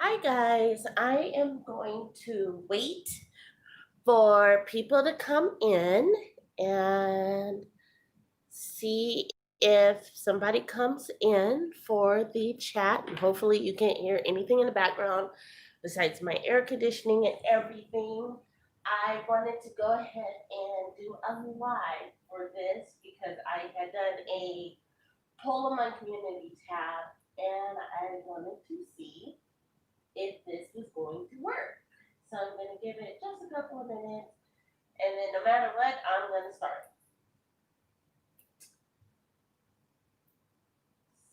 Hi guys, I am going to wait for people to come in and see if somebody comes in for the chat. And hopefully you can't hear anything in the background besides my air conditioning and everything. I wanted to go ahead and do a live for this because I had done a poll on my community tab and I wanted to see if this was going to work. So I'm going to give it just a couple of minutes, and then no matter what, I'm going to start.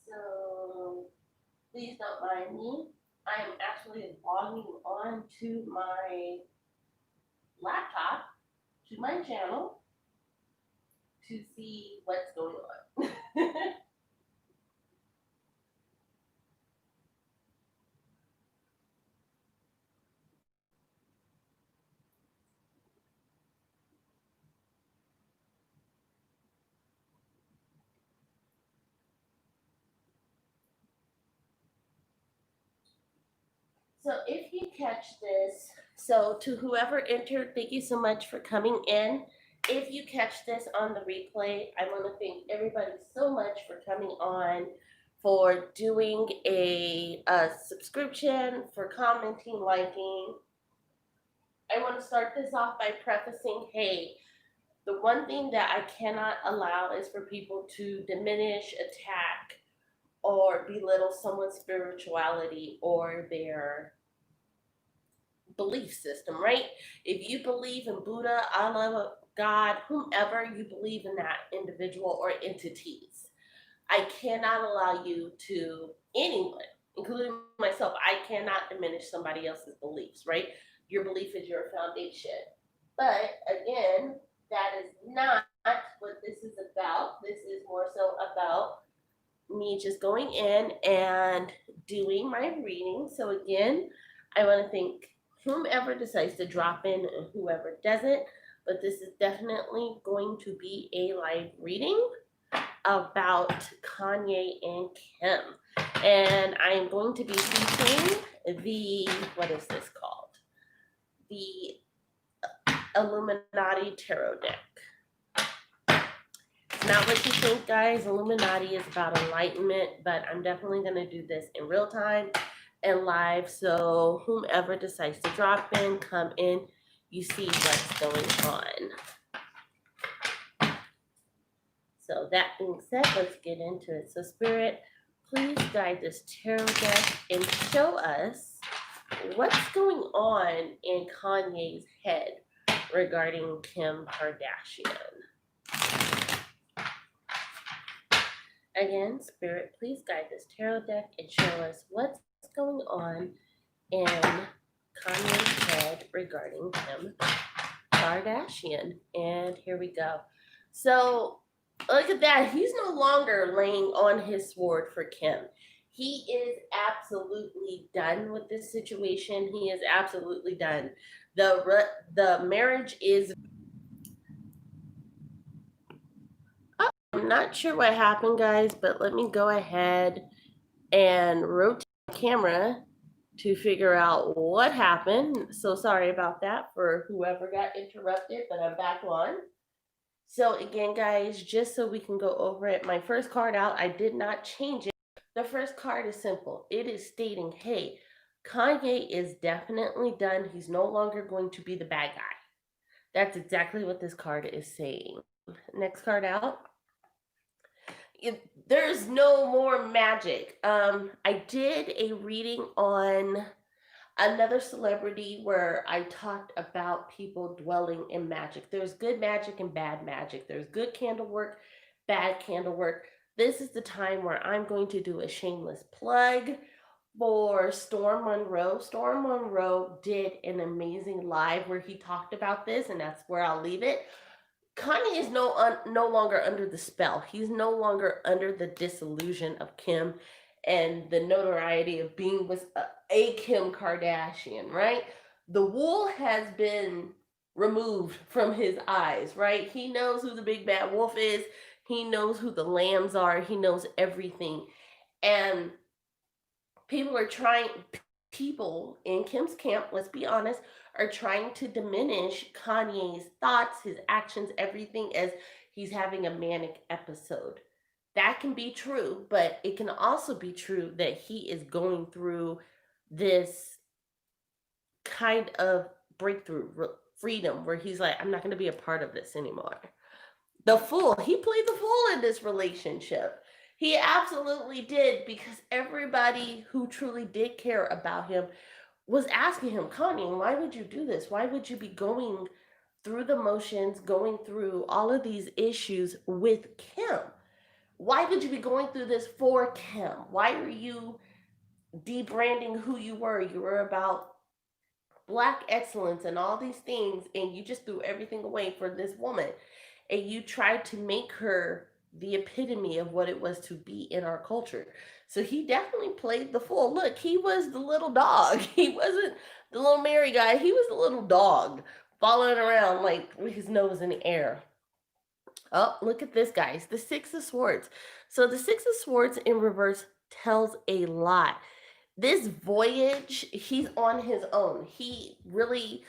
So please don't mind me. I am actually logging on to my laptop, to my channel, to see what's going on. So if you catch this, so to whoever entered, thank you so much for coming in. If you catch this on the replay, I want to thank everybody so much for coming on, for doing a subscription, for commenting, liking. I want to start this off by prefacing, hey, the one thing that I cannot allow is for people to diminish, attack, or belittle someone's spirituality or their belief system, right? If you believe in Buddha, Allah, God, whomever you believe in that individual or entities, I cannot allow you to, anyone, including myself, I cannot diminish somebody else's beliefs, right? Your belief is your foundation. But again, that is not what this is about. This is more so about me just going in and doing my reading. So again, I want to thank whomever decides to drop in and whoever doesn't, but this is definitely going to be a live reading about Kanye and Kim. And I am going to be teaching the, what is this called? The Illuminati Tarot deck. It's not what you think, guys. Illuminati is about enlightenment, but I'm definitely going to do this in real time and live. So whomever decides to drop in, come in, you see what's going on. So that being said, let's get into it. So Spirit, please guide this tarot deck and show us what's going on in Kanye's head regarding Kim Kardashian. Again, Spirit, please guide this tarot deck and show us what's going on in Kanye's head regarding Kim Kardashian. And here we go. So look at that. He's no longer laying on his sword for Kim. He is absolutely done with this situation. He is absolutely done. The marriage is... I'm not sure what happened, guys, but let me go ahead and rotate the camera to figure out what happened. So sorry about that for whoever got interrupted, but I'm back on. So again, guys, just so we can go over it, my first card out, I did not change it. The first card is simple. It is stating, hey, Kanye is definitely done. He's no longer going to be the bad guy. That's exactly what this card is saying. Next card out. There's no more magic. I did a reading on another celebrity where I talked about people dwelling in magic. There's good magic and bad magic. There's good candle work, bad candle work. This is the time where I'm going to do a shameless plug for Storm Monroe. Storm Monroe did an amazing live where he talked about this, and that's where I'll leave it. Kanye is no longer under the spell. He's no longer under the disillusion of Kim and the notoriety of being with a Kim Kardashian, right? The wool has been removed from his eyes, right? He knows who the big bad wolf is. He knows who the lambs are. He knows everything. And people are trying, people in Kim's camp, let's be honest, are trying to diminish Kanye's thoughts, his actions, everything as he's having a manic episode. That can be true, but it can also be true that he is going through this kind of breakthrough freedom where he's like, I'm not going to be a part of this anymore. The fool, he played the fool in this relationship. He absolutely did, because everybody who truly did care about him was asking him, Kanye, why would you do this? Why would you be going through the motions, going through all of these issues with Kim? Why would you be going through this for Kim? Why are you debranding who you were? You were about Black excellence and all these things, and you just threw everything away for this woman. And you tried to make her the epitome of what it was to be in our culture. So he definitely played the fool. Look, he was the little dog. He wasn't the little Mary guy. He was the little dog following around like with his nose in the air. Oh, look at this, guys. The Six of Swords. So the Six of Swords in reverse tells a lot. This voyage, he's on his own. He really,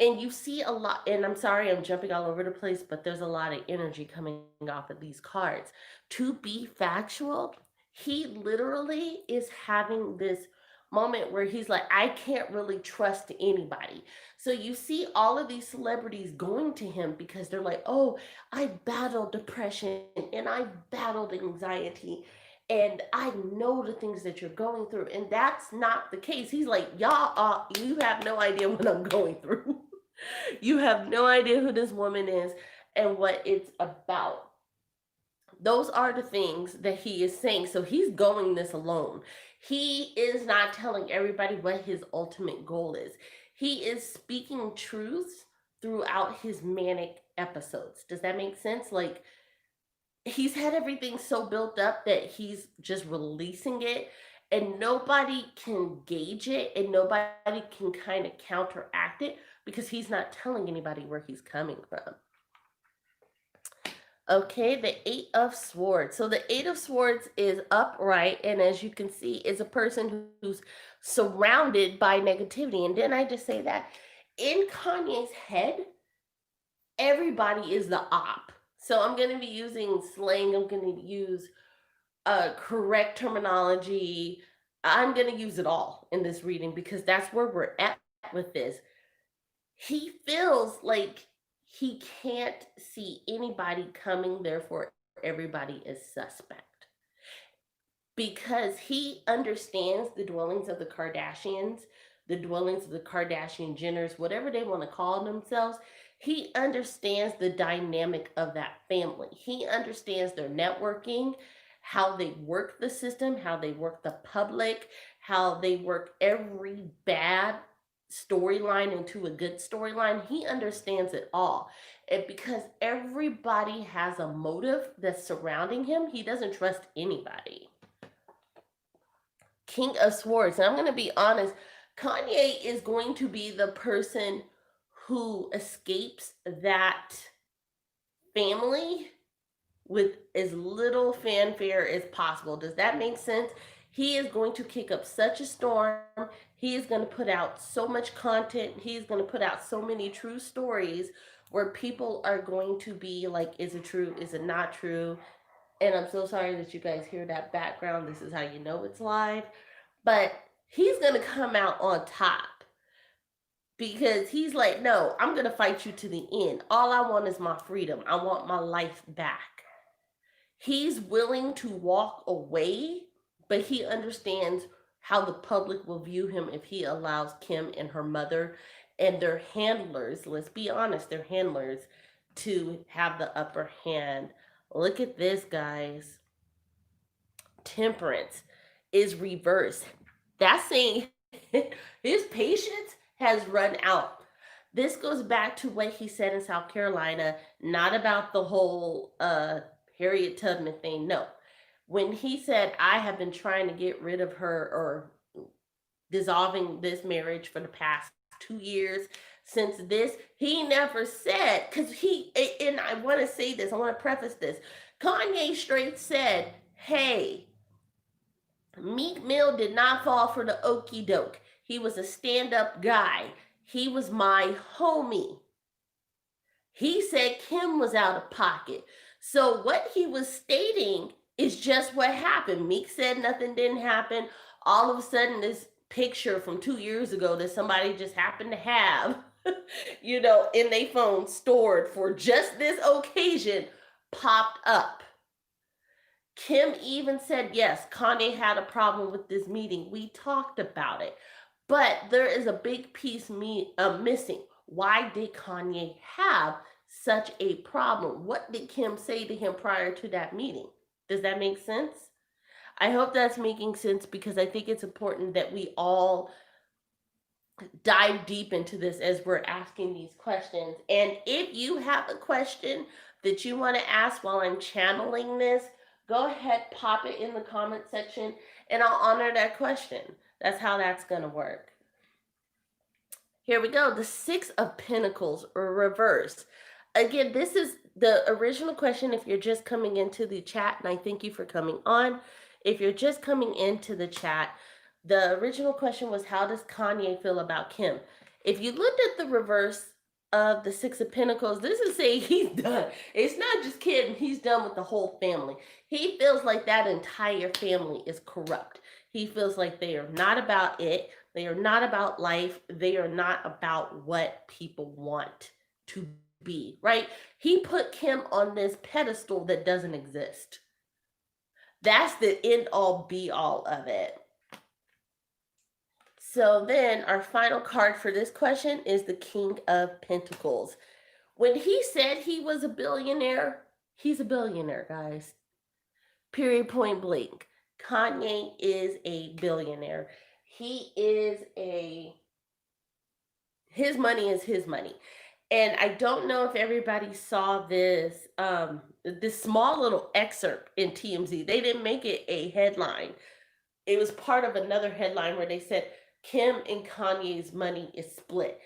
and you see a lot, and I'm sorry I'm jumping all over the place, but there's a lot of energy coming off of these cards. To be factual, he literally is having this moment where he's like, I can't really trust anybody. So you see all of these celebrities going to him because they're like, oh, I battled depression and I battled anxiety and I know the things that you're going through. And that's not the case. He's like, y'all, you have no idea what I'm going through. You have no idea who this woman is and what it's about. Those are the things that he is saying. So he's going this alone. He is not telling everybody what his ultimate goal is. He is speaking truths throughout his manic episodes. Does that make sense? Like, he's had everything so built up that he's just releasing it, and nobody can gauge it and nobody can kind of counteract it because he's not telling anybody where he's coming from. Okay, the Eight of Swords. So the Eight of Swords is upright, and as you can see, is a person who's surrounded by negativity. And didn't I just say that? In Kanye's head, everybody is the op. So I'm going to be using slang. I'm going to use correct terminology. I'm going to use it all in this reading because that's where we're at with this. He feels like he can't see anybody coming, therefore everybody is suspect. Because he understands the dwellings of the Kardashians, the dwellings of the Kardashian Jenners, whatever they want to call themselves. He understands the dynamic of that family. He understands their networking, how they work the system, how they work the public, how they work every bad storyline into a good storyline. He understands it all. And because everybody has a motive that's surrounding him, he doesn't trust anybody. King of Swords. And I'm going to be honest, Kanye is going to be the person who escapes that family with as little fanfare as possible. Does that make sense? He is going to kick up such a storm. He is going to put out so much content. He is going to put out so many true stories where people are going to be like, is it true? Is it not true? And I'm so sorry that you guys hear that background. This is how you know it's live. But he's going to come out on top because he's like, no, I'm going to fight you to the end. All I want is my freedom. I want my life back. He's willing to walk away, but he understands how the public will view him if he allows Kim and her mother and their handlers, let's be honest, their handlers, to have the upper hand. Look at this, guys. Temperance is reversed. That's saying his patience has run out. This goes back to what he said in South Carolina, not about the whole Harriet Tubman thing. No. When he said, I have been trying to get rid of her or dissolving this marriage for the past 2 years, since this, he never said, because and I want to say this, I want to preface this. Kanye straight said, hey, Meek Mill did not fall for the okey doke. He was a stand-up guy. He was my homie. He said Kim was out of pocket. So what he was stating is just what happened. Meek said nothing didn't happen. All of a sudden, this picture from 2 years ago that somebody just happened to have, in their phone stored for just this occasion popped up. Kim even said, yes, Kanye had a problem with this meeting. We talked about it. But there is a big piece missing. Why did Kanye have such a problem? What did Kim say to him prior to that meeting? Does that make sense? I hope that's making sense, because I think it's important that we all dive deep into this as we're asking these questions. And if you have a question that you want to ask while I'm channeling this, go ahead, pop it in the comment section, and I'll honor that question. That's how that's going to work. Here we go. The Six of Pentacles reversed. Again, this is the original question if you're just coming into the chat, and I thank you for coming on. If you're just coming into the chat, the original question was, how does Kanye feel about Kim? If you looked at the reverse of the Six of Pentacles, this is saying he's done. It's not just Kim, he's done with the whole family. He feels like that entire family is corrupt. He feels like they are not about it. They are not about life. They are not about what people want to be, right? He put Kim on this pedestal that doesn't exist. That's the end all be all of it. So then our final card for this question is the King of Pentacles. When he said he was a billionaire, he's a billionaire, guys. Period, point blank. Kanye is a billionaire. His money is his money. And I don't know if everybody saw this small little excerpt in TMZ. They didn't make it a headline. It was part of another headline where they said Kim and Kanye's money is split.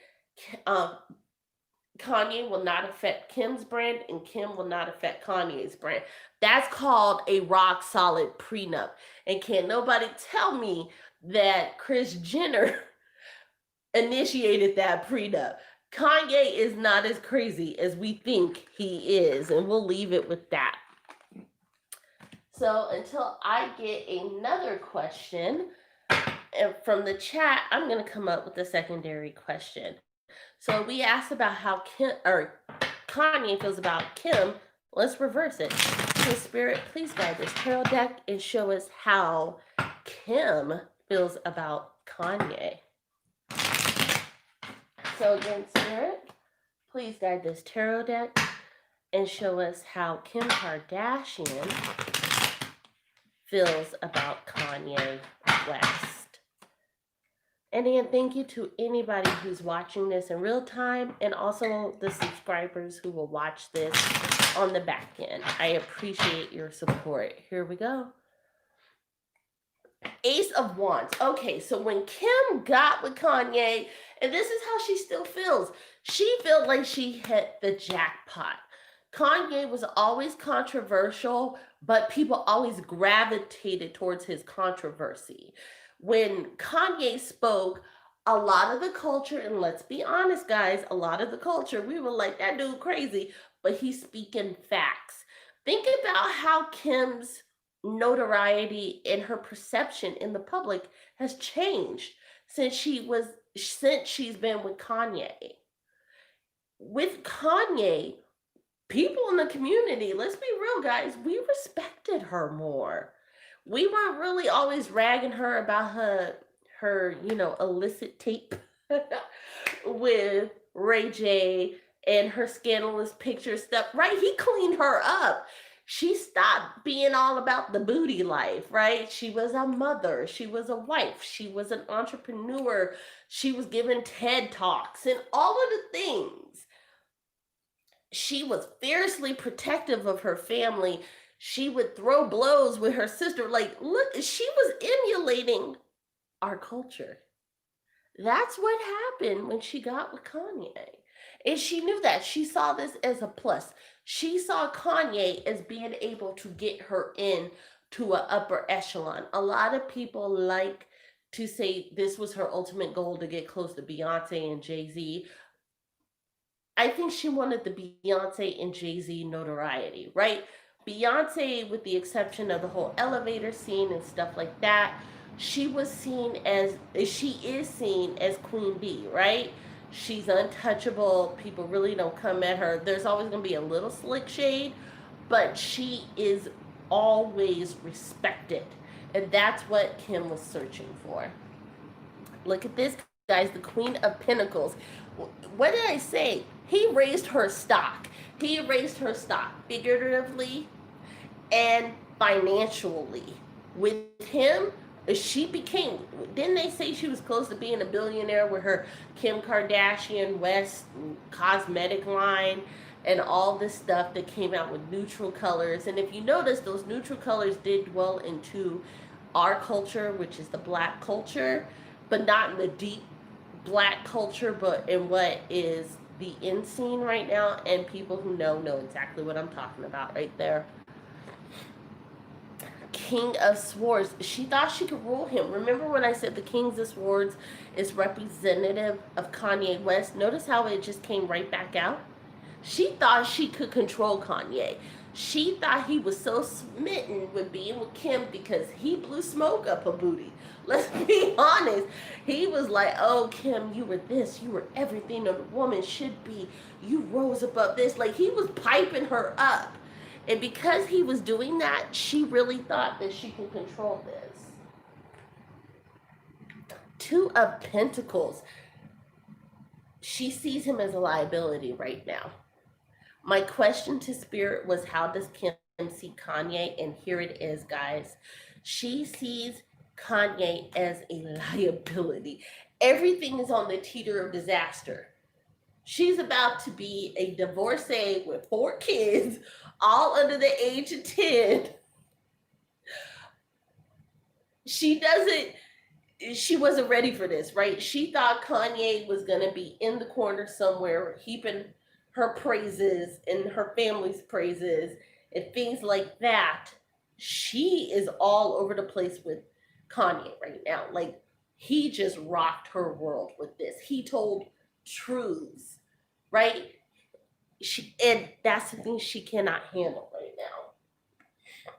Kanye will not affect Kim's brand, and Kim will not affect Kanye's brand. That's called a rock solid prenup. And can't nobody tell me that Kris Jenner initiated that prenup. Kanye is not as crazy as we think he is, and we'll leave it with that. So until I get another question from the chat, I'm going to come up with a secondary question. So we asked about how Kanye feels about Kim. Let's reverse it. So Spirit, please guide this tarot deck and show us how Kim feels about Kanye. So again, Spirit, please guide this tarot deck and show us how Kim Kardashian feels about Kanye West. And again, thank you to anybody who's watching this in real time, and also the subscribers who will watch this on the back end. I appreciate your support. Here we go. Ace of Wands. Okay, so when Kim got with Kanye, and this is how she still feels, she felt like she hit the jackpot. Kanye was always controversial, but people always gravitated towards his controversy. When Kanye spoke, a lot of the culture, and let's be honest, guys, a lot of the culture, we were like, that dude crazy, but he's speaking facts. Think about how Kim's notoriety and her perception in the public has changed since she's been with Kanye. With Kanye, people in the community, let's be real, guys, we respected her more. We weren't really always ragging her about her illicit tape with Ray J and her scandalous picture stuff, right? He cleaned her up. She stopped being all about the booty life, right? She was a mother. She was a wife. She was an entrepreneur. She was giving TED Talks and all of the things. She was fiercely protective of her family. She would throw blows with her sister. Like, look, she was emulating our culture. That's what happened when she got with Kanye. And she knew that. She saw this as a plus. She saw Kanye as being able to get her in to an upper echelon. A lot of people like to say this was her ultimate goal to get close to Beyonce and Jay-Z. I think she wanted the Beyonce and Jay-Z notoriety, right? Beyonce, with the exception of the whole elevator scene and stuff like that, she was seen as, she is seen as Queen Bee, right? She's untouchable. People really don't come at her. There's always going to be a little slick shade, but she is always respected. And that's what Kim was searching for. Look at this, guys, the Queen of Pentacles. What did I say? He raised her stock. He raised her stock figuratively and financially. With him, she became, didn't they say she was close to being a billionaire with her Kim Kardashian West cosmetic line and all this stuff that came out with neutral colors? And if you notice, those neutral colors did dwell into our culture, which is the Black culture, but not in the deep Black culture, but in what is the in scene right now. And people who know exactly what I'm talking about right there. King of Swords. She thought she could rule him. Remember when I said the King of Swords is representative of Kanye West? Notice how it just came right back out? She thought she could control Kanye. She thought he was so smitten with being with Kim because he blew smoke up her booty. Let's be honest. He was like, oh, Kim, you were this. You were everything a woman should be. You rose above this. Like, he was piping her up. And because he was doing that, she really thought that she could control this. Two of Pentacles. She sees him as a liability right now. My question to Spirit was, how does Kim see Kanye? And here it is, guys. She sees Kanye as a liability. Everything is on the teeter of disaster. She's about to be a divorcee with 4 kids, all under the age of 10. She wasn't ready for this, right? She thought Kanye was going to be in the corner somewhere, heaping her praises and her family's praises and things like that. She is all over the place with Kanye right now. Like, he just rocked her world with this. He told truths, right? And that's the thing she cannot handle right now.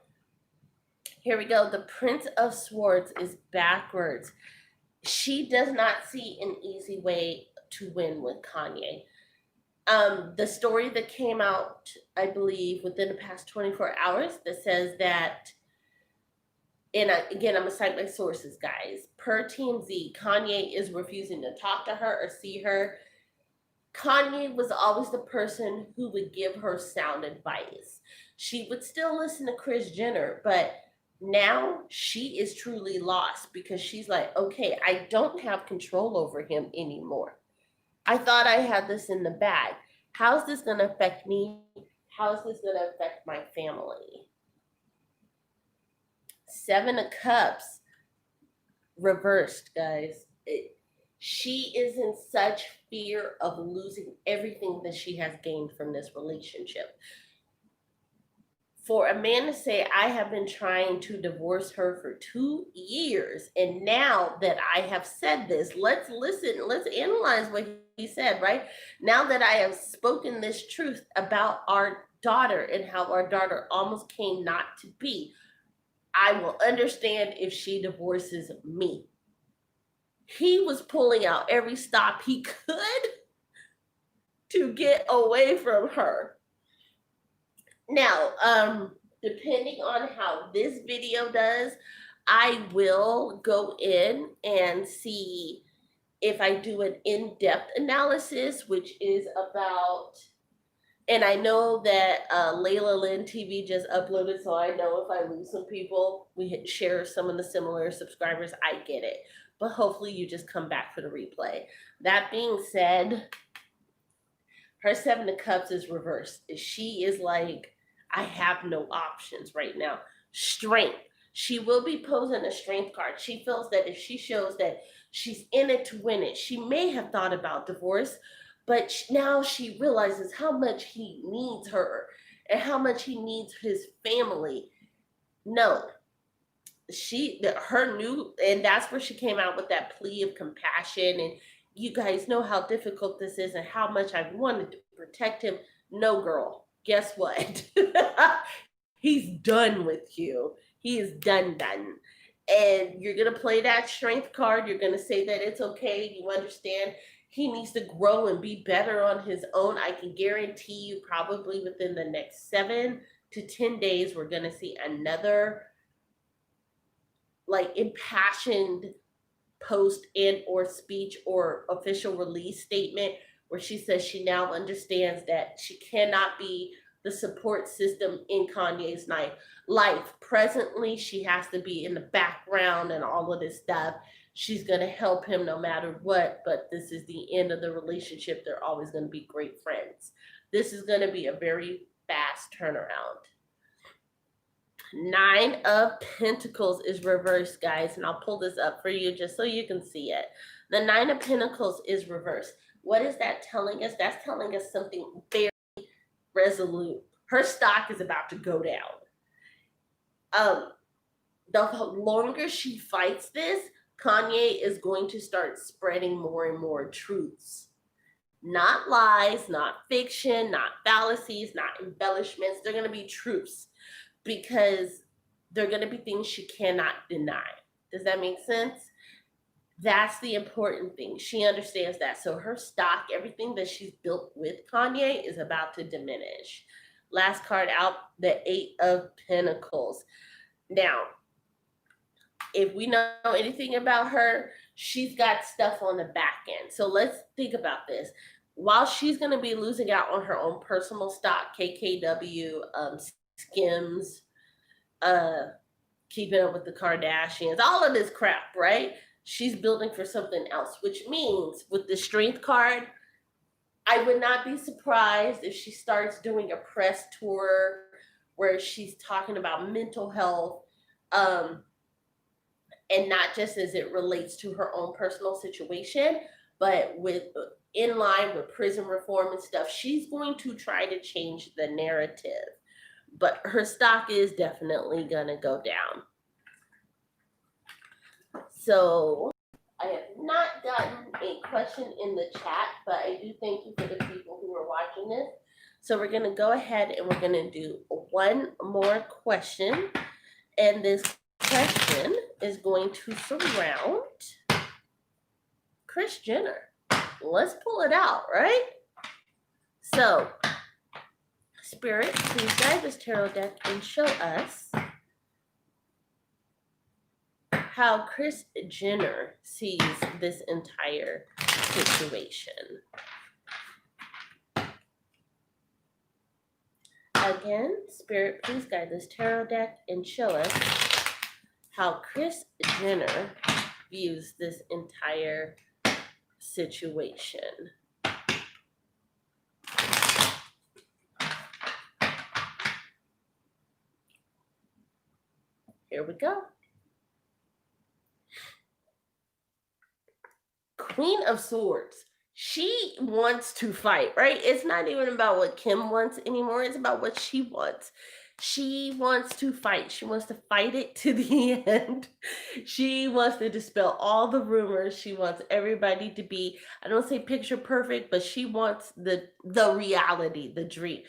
Here we go. The Prince of Swords is backwards. She does not see an easy way to win with Kanye. The story that came out, I believe, within the past 24 hours that says that, and again, I'm going to cite my sources, guys. Per TMZ, Kanye is refusing to talk to her or see her. Kanye was always the person who would give her sound advice. She would still listen to Kris Jenner, but now she is truly lost because she's like, okay, I don't have control over him anymore. I thought I had this in the bag. How's this going to affect me? How's this going to affect my family? 7 of Cups reversed, guys. She is in such fear of losing everything that she has gained from this relationship. For a man to say, I have been trying to divorce her for 2 years, and now that I have said this, let's listen, let's analyze what he said, right? Now that I have spoken this truth about our daughter and how our daughter almost came not to be, I will understand if she divorces me. He was pulling out every stop he could to get away from her. Now, depending on how this video does, I will go in and see if I do an in-depth analysis, which is about, and I know that Layla Lynn TV just uploaded, so I know if I lose some people, we share some of the similar subscribers, I get it. But hopefully you just come back for the replay. That being said, her 7 of Cups is reversed. She is like, I have no options right now. Strength. She will be posing a strength card. She feels that if she shows that she's in it to win it, she may have thought about divorce, but now she realizes how much he needs her and how much he needs his family. No. and that's where she came out with that plea of compassion. And you guys know how difficult this is and how much I wanted to protect him. No, girl, guess what? He's done with you. He is done. And you're going to play that strength card. You're going to say that it's okay. You understand he needs to grow and be better on his own. I can guarantee you, probably within the next 7 to 10 days, we're going to see another like impassioned post and or speech or official release statement where she says she now understands that she cannot be the support system in Kanye's life. Presently, she has to be in the background and all of this stuff. She's going to help him no matter what, but this is the end of the relationship. They're always going to be great friends. This is going to be a very fast turnaround. 9 of Pentacles is reversed, guys, and I'll pull this up for you just so you can see it. The 9 of Pentacles is reversed. What is that telling us? That's telling us something very resolute. Her stock is about to go down. The longer she fights this, Kanye is going to start spreading more and more truths. Not lies, not fiction, not fallacies, not embellishments. They're going to be truths, because they're going to be things she cannot deny. Does that make sense? That's the important thing. She understands that. So her stock, everything that she's built with Kanye, is about to diminish. Last card out, the 8 of Pentacles. Now, if we know anything about her, she's got stuff on the back end. So let's think about this. While she's going to be losing out on her own personal stock, KKW, Skims, keeping up with the Kardashians, all of this crap, right? She's building for something else, which means with the strength card, I would not be surprised if she starts doing a press tour where she's talking about mental health, and not just as it relates to her own personal situation, but in line with prison reform and stuff. She's going to try to change the narrative, but her stock is definitely gonna go down. So I have not gotten a question in the chat, but I do thank you for the people who are watching this. So we're gonna go ahead and we're gonna do one more question, and this question is going to surround Kris Jenner. Let's pull it out, right? So, Spirit, please guide this tarot deck and show us how Kris Jenner sees this entire situation. Again, Spirit, please guide this tarot deck and show us how Kris Jenner views this entire situation. Here we go. Queen of Swords. She wants to fight, right? It's not even about what Kim wants anymore. It's about what she wants. She wants to fight. She wants to fight it to the end. She wants to dispel all the rumors. She wants everybody to be, I don't say picture perfect, but she wants the reality, the dream.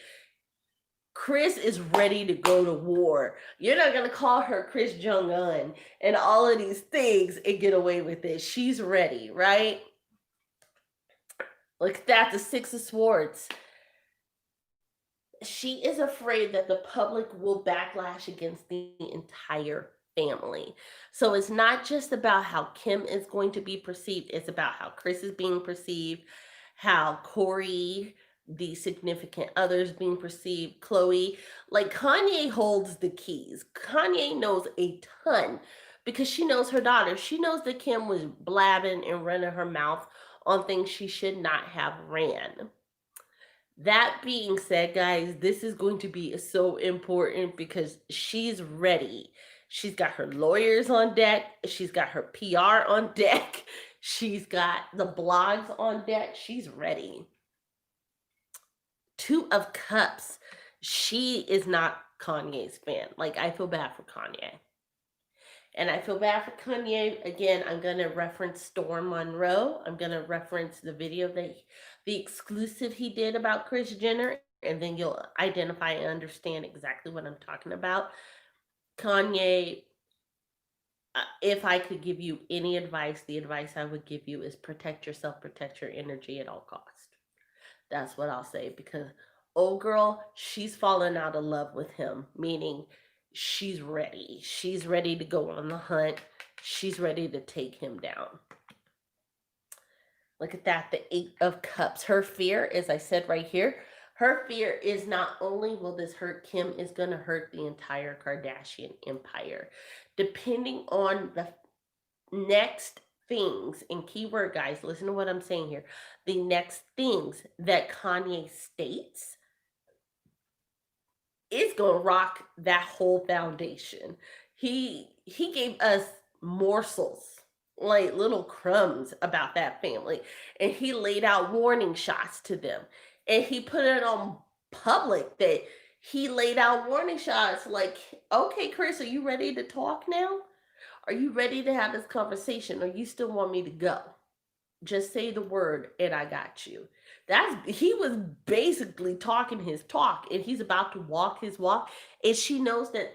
Kris is ready to go to war. You're not going to call her Kris Jong-un and all of these things and get away with it. She's ready, right? Look at that, the 6 of Swords. She is afraid that the public will backlash against the entire family. So it's not just about how Kim is going to be perceived. It's about how Kris is being perceived, how Corey, the significant others, being perceived, Chloe. Like, Kanye holds the keys. Kanye knows a ton because she knows her daughter. She knows that Kim was blabbing and running her mouth on things she should not have ran. That being said, guys, this is going to be so important because she's ready. She's got her lawyers on deck. She's got her PR on deck. She's got the blogs on deck. She's ready. 2 of Cups. She is not Kanye's fan. Like, I feel bad for Kanye. And I feel bad for Kanye. Again, I'm going to reference Storm Monroe. I'm going to reference the video the exclusive he did about Kris Jenner, and then you'll identify and understand exactly what I'm talking about. Kanye, if I could give you any advice, the advice I would give you is protect yourself, protect your energy at all costs. That's what I'll say, because old girl, she's fallen out of love with him, meaning she's ready. She's ready to go on the hunt. She's ready to take him down. Look at that, the 8 of Cups. Her fear, as I said right here, her fear is not only will this hurt Kim, is going to hurt the entire Kardashian empire. Depending on the next things, and keyword guys, listen to what I'm saying here. The next things that Kanye states is going to rock that whole foundation. He gave us morsels, like little crumbs about that family, and he laid out warning shots to them, and he put it on public that he laid out warning shots like, okay, Kris, are you ready to talk now? Are you ready to have this conversation, or you still want me to go? Just say the word and I got you. He was basically talking his talk, and he's about to walk his walk. And she knows that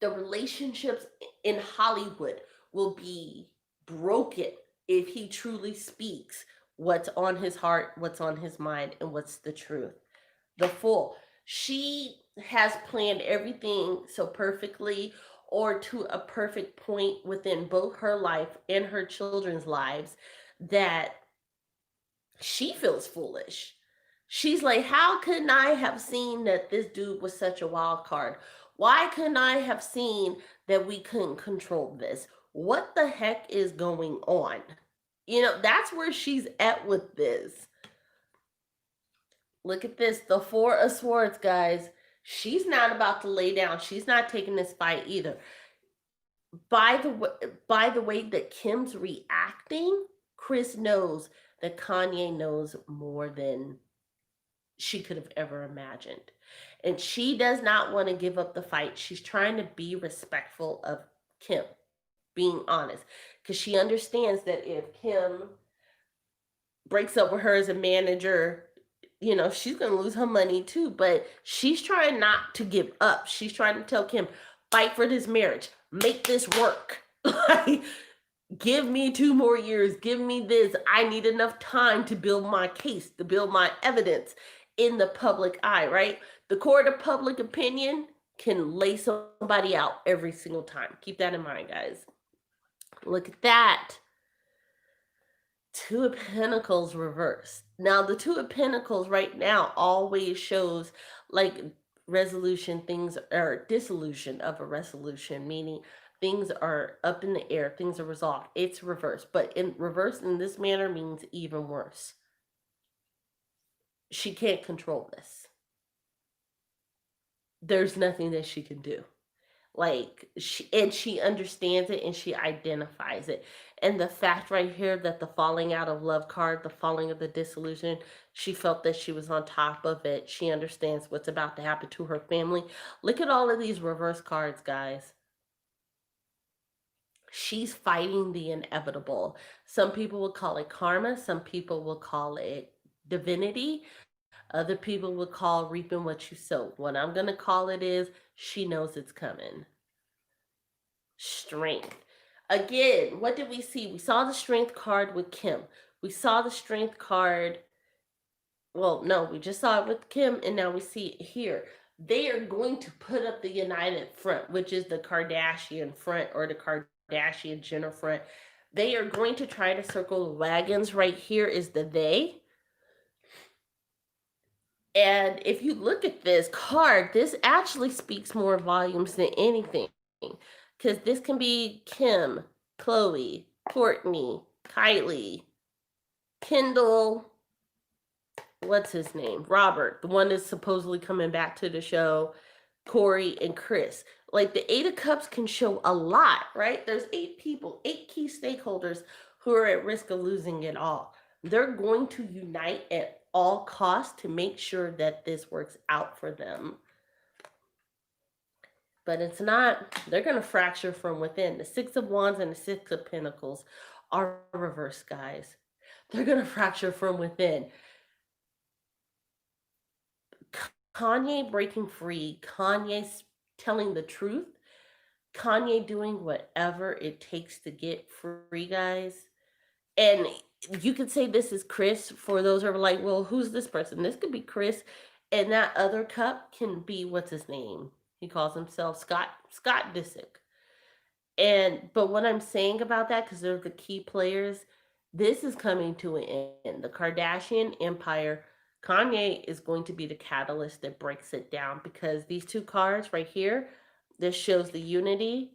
the relationships in Hollywood will be broken if he truly speaks what's on his heart, what's on his mind, and what's the truth. The Fool. She has planned everything so perfectly, or to a perfect point within both her life and her children's lives, that she feels foolish. She's like, how couldn't I have seen that this dude was such a wild card? Why couldn't I have seen that we couldn't control this? What the heck is going on? That's where she's at with this. Look at this, the 4 of Swords, guys. She's not about to lay down. She's not taking this fight either. By the way that Kim's reacting, Kris knows that Kanye knows more than she could have ever imagined. And she does not want to give up the fight. She's trying to be respectful of Kim, being honest, because she understands that if Kim breaks up with her as a manager, she's going to lose her money too. But she's trying not to give up. She's trying to tell Kim, fight for this marriage, make this work. Like, give me 2 more years, give me this. I need enough time to build my case, to build my evidence in the public eye, right? The court of public opinion can lay somebody out every single time. Keep that in mind, guys. Look at that. 2 of Pentacles reversed. Now, the 2 of Pentacles right now always shows like resolution, things, or dissolution of a resolution, meaning things are up in the air, things are resolved. It's reversed, but in reverse in this manner means even worse. She can't control this. There's nothing that she can do. Like, she understands it, and she identifies it. And the fact right here that the falling out of love card, the falling of the dissolution, she felt that she was on top of it. She understands what's about to happen to her family. Look at all of these reverse cards, guys. She's fighting the inevitable. Some people will call it karma. Some people will call it divinity. Other people will call reaping what you sow. What I'm going to call it is she knows it's coming. Strength. Again, what did we see? We saw the strength card with Kim. We saw the strength card. Well, no, we just saw it with Kim, and now we see it here. They are going to put up the united front, which is the Kardashian front, or the Kardashian Jenner front. They are going to try to circle the wagons. Right here is the they. And if you look at this card, this actually speaks more volumes than anything. Because this can be Kim, Khloe, Kourtney, Kylie, Kendall, what's his name? Robert, the one that's supposedly coming back to the show, Corey, and Kris. Like, the 8 of Cups can show a lot, right? There's 8 people, 8 key stakeholders who are at risk of losing it all. They're going to unite at all costs to make sure that this works out for them. but it's not. They're going to fracture from within. The Six of Wands and the Six of Pentacles are reversed, guys. They're going to fracture from within. Kanye breaking free, Kanye telling the truth, Kanye doing whatever it takes to get free, guys. And you could say this is Chris for those who are like, well, who's this person? This could be Chris. And that other cup can be, what's his name? He calls himself Scott Disick. But what I'm saying about that, because they're the key players, this is coming to an end. The Kardashian empire, Kanye is going to be the catalyst that breaks it down, because these two cards right here, this shows the unity.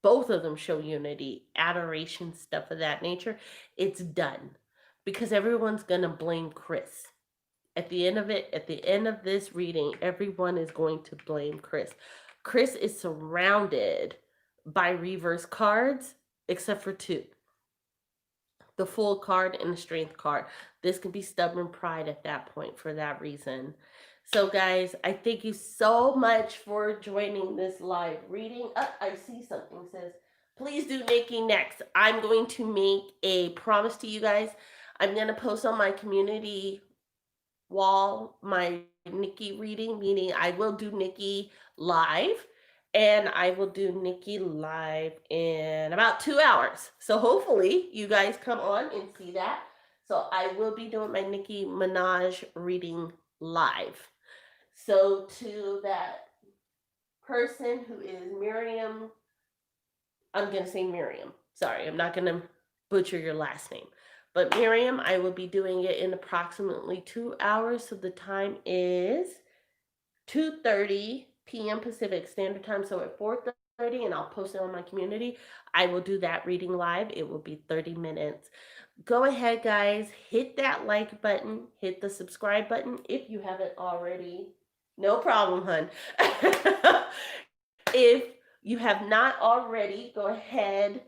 Both of them show unity, adoration, stuff of that nature. It's done because everyone's going to blame Chris. At the end of it, at the end of this reading, everyone is going to blame Chris. Chris is surrounded by reverse cards, except for two. The Fool card and the Strength card. This could be stubborn pride at that point for that reason. So guys, I thank you so much for joining this live reading. I see something says, please do Nikki next. I'm going to make a promise to you guys. I'm going to post on my community wall my Nikki reading, meaning I will do Nikki live, and I will do Nikki live in about 2 hours. So hopefully you guys come on and see that. So I will be doing my Nicki Minaj reading live. So to that person who is Miriam, I'm going to say Miriam. Sorry, I'm not going to butcher your last name. But Miriam, I will be doing it in approximately 2 hours. So the time is 2:30 p.m. Pacific Standard Time. So at 4:30, and I'll post it on my community, I will do that reading live. It will be 30 minutes. Go ahead, guys. Hit that like button. Hit the subscribe button if you haven't already. No problem, hun. If you have not already, go ahead,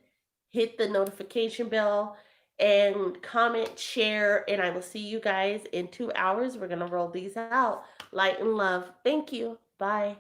hit the notification bell, and comment, share, and I will see you guys in 2 hours. We're going to roll these out. Light and love. Thank you. Bye.